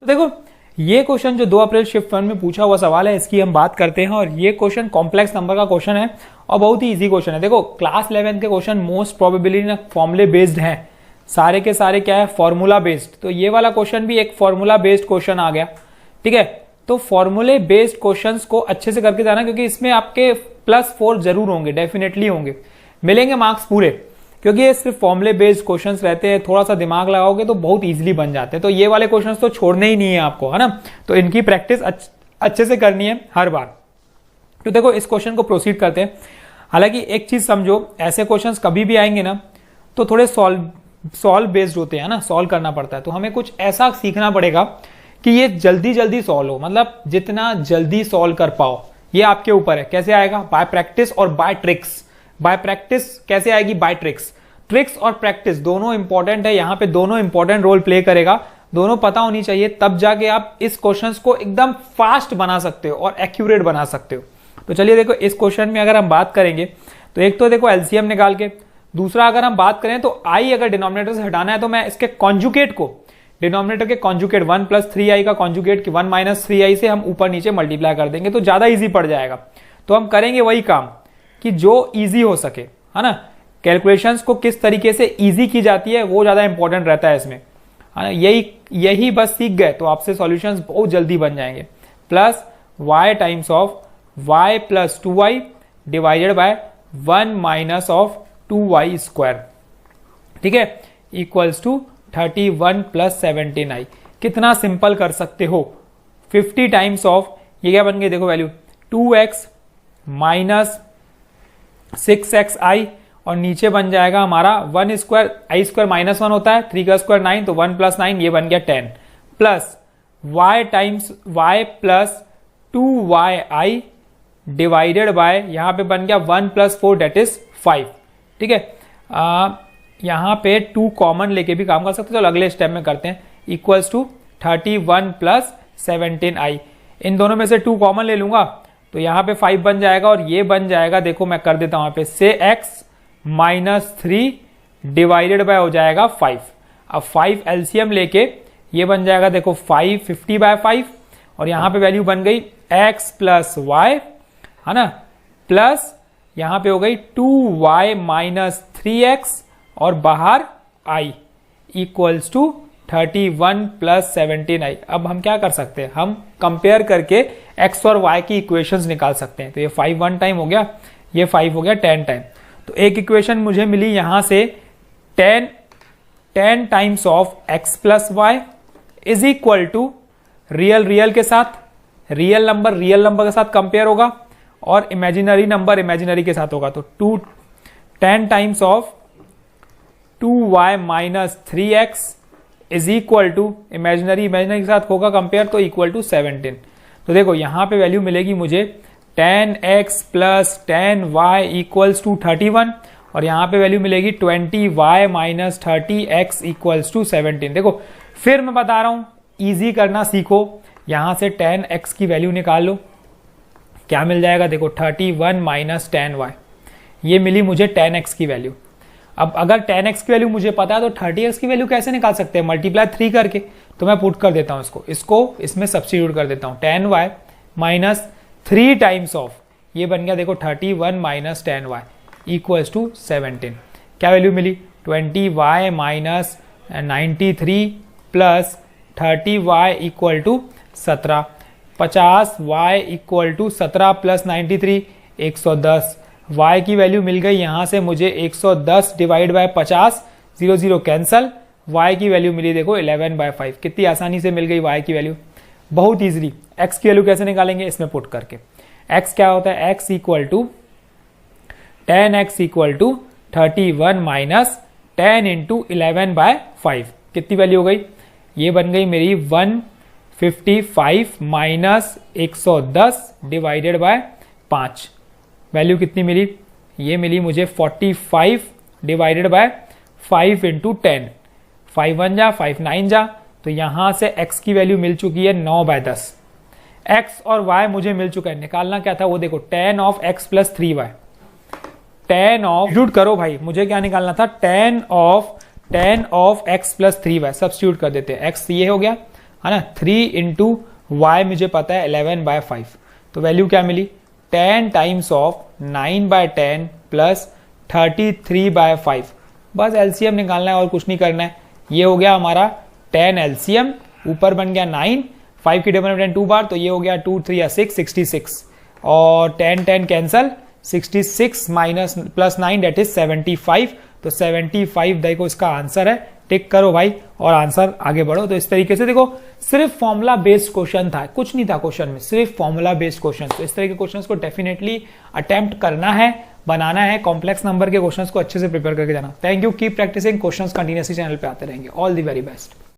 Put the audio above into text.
तो देखो ये क्वेश्चन जो 2 अप्रैल शिफ्ट 1 में पूछा हुआ सवाल है, इसकी हम बात करते हैं। और ये क्वेश्चन कॉम्प्लेक्स नंबर का क्वेश्चन है और बहुत ही इजी क्वेश्चन है। देखो क्लास 11 के क्वेश्चन मोस्ट प्रोबेबली ना फॉर्मूले बेस्ड हैं, सारे के सारे क्या है, फॉर्मूला बेस्ड। तो ये वाला क्वेश्चन भी एक फॉर्मूला बेस्ड क्वेश्चन आ गया, ठीक है। तो फॉर्मूले बेस्ड क्वेश्चंस को अच्छे से करके जाना, क्योंकि इसमें आपके +4 जरूर होंगे, डेफिनेटली होंगे, मिलेंगे मार्क्स पूरे, क्योंकि ये सिर्फ फॉर्मूले बेस्ड क्वेश्चंस रहते हैं। थोड़ा सा दिमाग लगाओगे तो बहुत इजीली बन जाते हैं। तो ये वाले क्वेश्चंस तो छोड़ने ही नहीं है आपको, है ना। तो इनकी प्रैक्टिस अच्छे से करनी है हर बार। तो देखो इस क्वेश्चन को प्रोसीड करते हैं। हालांकि एक चीज समझो, ऐसे क्वेश्चंस कभी भी आएंगे ना तो थोड़े सॉल्व बेस्ड होते हैं ना, सॉल्व करना पड़ता है। तो हमें कुछ ऐसा सीखना पड़ेगा कि ये जल्दी जल्दी सॉल्व हो, मतलब जितना जल्दी सॉल्व कर पाओ, ये आपके ऊपर है। कैसे आएगा? बाय प्रैक्टिस और बाय ट्रिक्स। बाय प्रैक्टिस कैसे आएगी? By tricks. ट्रिक्स और प्रैक्टिस दोनों इंपॉर्टेंट है, यहां पे दोनों इंपॉर्टेंट रोल प्ले करेगा। दोनों पता होनी चाहिए, तब जाके आप इस क्वेश्चंस को एकदम फास्ट बना सकते हो और एक्यूरेट बना सकते हो। तो चलिए देखो इस क्वेश्चन में अगर हम बात करेंगे तो एक तो देखो एलसीएम निकाल के, दूसरा अगर हम बात करें तो आई अगर डिनोमिनेटर से हटाना है तो मैं इसके कॉन्जुगेट को, डिनोमिनेटर के कॉन्जुगेट 1 + 3i का कॉन्जुगेट 1 - 3i से हम ऊपर नीचे मल्टीप्लाई कर देंगे तो ज्यादा इजी पड़ जाएगा। तो हम करेंगे वही काम कि जो इजी हो सके, है ना। कैलकुलेशंस को किस तरीके से इजी की जाती है वो ज्यादा इंपॉर्टेंट रहता है इसमें, है ना। यही बस सीख गए तो आपसे सॉल्यूशंस बहुत जल्दी बन जाएंगे। Plus y times of y + 2y divided by 1 - 2y square, ठीक है, इक्वल्स टू 31 + 17i। कितना सिंपल कर सकते हो। 50 टाइम्स ऑफ, ये क्या बन गई देखो वैल्यू, 2x - 6xi, और नीचे बन जाएगा हमारा 1 स्क्वायर, i स्क्वायर -1 होता है, 3 का स्क्वायर 9, तो 1 + 9 ये बन गया 10, plus y times y + 2yi divided by, यहां पे बन गया 1 + 4 दैट इज 5, ठीक है। यहां पे 2 कॉमन लेके भी काम कर सकते हो, तो अगले स्टेप में करते हैं। इक्वल्स टू 31 + 17i, इन दोनों में से 2 कॉमन ले लूंगा तो यहां पे 5 बन जाएगा, और ये बन जाएगा, देखो मैं कर देता हूं यहां पे, से x - 3 डिवाइडेड बाय हो जाएगा 5। अब 5 एलसीएम लेके ये बन जाएगा, देखो 5 50/5, और यहां पे वैल्यू बन गई x + y, है ना, प्लस यहां पे हो गई 2y - 3x, और बाहर i इक्वल्स टू 31 + 17i। अब हम क्या कर सकते हैं, हम कंपेयर करके x और y की इक्वेशंस निकाल सकते हैं। तो ये 5 1 टाइम हो गया, ये 5 हो गया 10 टाइम। तो एक इक्वेशन मुझे मिली यहां से 10 times of x + y is equal to real के साथ, रियल नंबर के साथ कंपेयर होगा, और इमेजिनरी नंबर इमेजिनरी के साथ होगा। तो 10 times of 2y - 3x is equal to, imaginary के साथ होगा कंपेयर, तो इक्वल टू 17। तो देखो यहां पे वैल्यू मिलेगी मुझे 10x + 10y इक्वल्स टू 31, और यहां पे वैल्यू मिलेगी 20y - 30x इक्वल्स टू 17। देखो फिर मैं बता रहा हूं, इजी करना सीखो। यहां से 10x की वैल्यू निकाल लो, क्या मिल जाएगा, देखो 31 - 10y, ये मिली मुझे 10x की वैल्यू। अब अगर 10x की वैल्यू मुझे पता है तो 30x की वैल्यू कैसे निकाल सकते हैं, मल्टीप्लाई 3 करके। तो मैं पुट कर देता हूं इसको इसमें सब्स्टिट्यूट कर देता हूं, 10y - 3 टाइम्स ऑफ, ये बन गया देखो 31 - 10y इक्वल्स टू 17। क्या वैल्यू मिली, 20y - 93 plus 30y equal to 17, 50y equal to 17 + 93 110। y की वैल्यू मिल गई यहां से मुझे 110 डिवाइड बाय 50, 0 0 कैंसल, y की वैल्यू मिली देखो 11/5। कितनी आसानी से मिल गई y की वैल्यू, बहुत इजीली। x की वैल्यू कैसे निकालेंगे, इसमें पुट करके। x क्या होता है, x equal to 10x equal to 31 - 10 × 11/5, कितनी वैल्यू हो गई, ये बन गई मेरी 155 - 110 डिवाइडेड बाय 5। वैल्यू कितनी मिली, ये मिली मुझे 45 डिवाइडेड बाय 5 × 10, 5 1 जा 5 9 जा, तो यहां से x की वैल्यू मिल चुकी है 9/10। x और y मुझे मिल चुका है, निकालना क्या था वो देखो, 10 of x + 3y, 10 of, substitute करो भाई, मुझे क्या निकालना था, 10 ऑफ x + 3y, सब्स्टिट्यूट कर देते हैं। x ये हो गया, है ना। 3 इंटू वाई मुझे पता है 11/5, तो वैल्यू क्या मिली 10 टाइम्स ऑफ 9/10 प्लस 33/5। बस एलसीएम निकालना है और कुछ नहीं करना है। ये हो गया हमारा 10 एलसीएम, ऊपर बन गया 9, 5 की टेबल में 10 2 बार, तो ये हो गया 2 3 या 6 66, और 10 10 cancel, 66 minus plus 9 that is 75, तो 75 देखो इसका आंसर है। टिक करो भाई और आंसर आगे बढ़ो। तो इस तरीके से देखो सिर्फ फॉर्मूला बेस्ड क्वेश्चन था, कुछ नहीं था क्वेश्चन में, सिर्फ फॉर्मूला बेस्ड क्वेश्चन। तो इस तरह के क्वेश्चंस को डेफिनेटली अटेम्प्ट करना है, बनाना है, कॉम्प्लेक्स नंबर के क्वेश्चंस को अच्छे से प्रिपेयर करके जाना। Thank you, keep practicing, questions continuously channel पे आते रहेंगे। All the very best.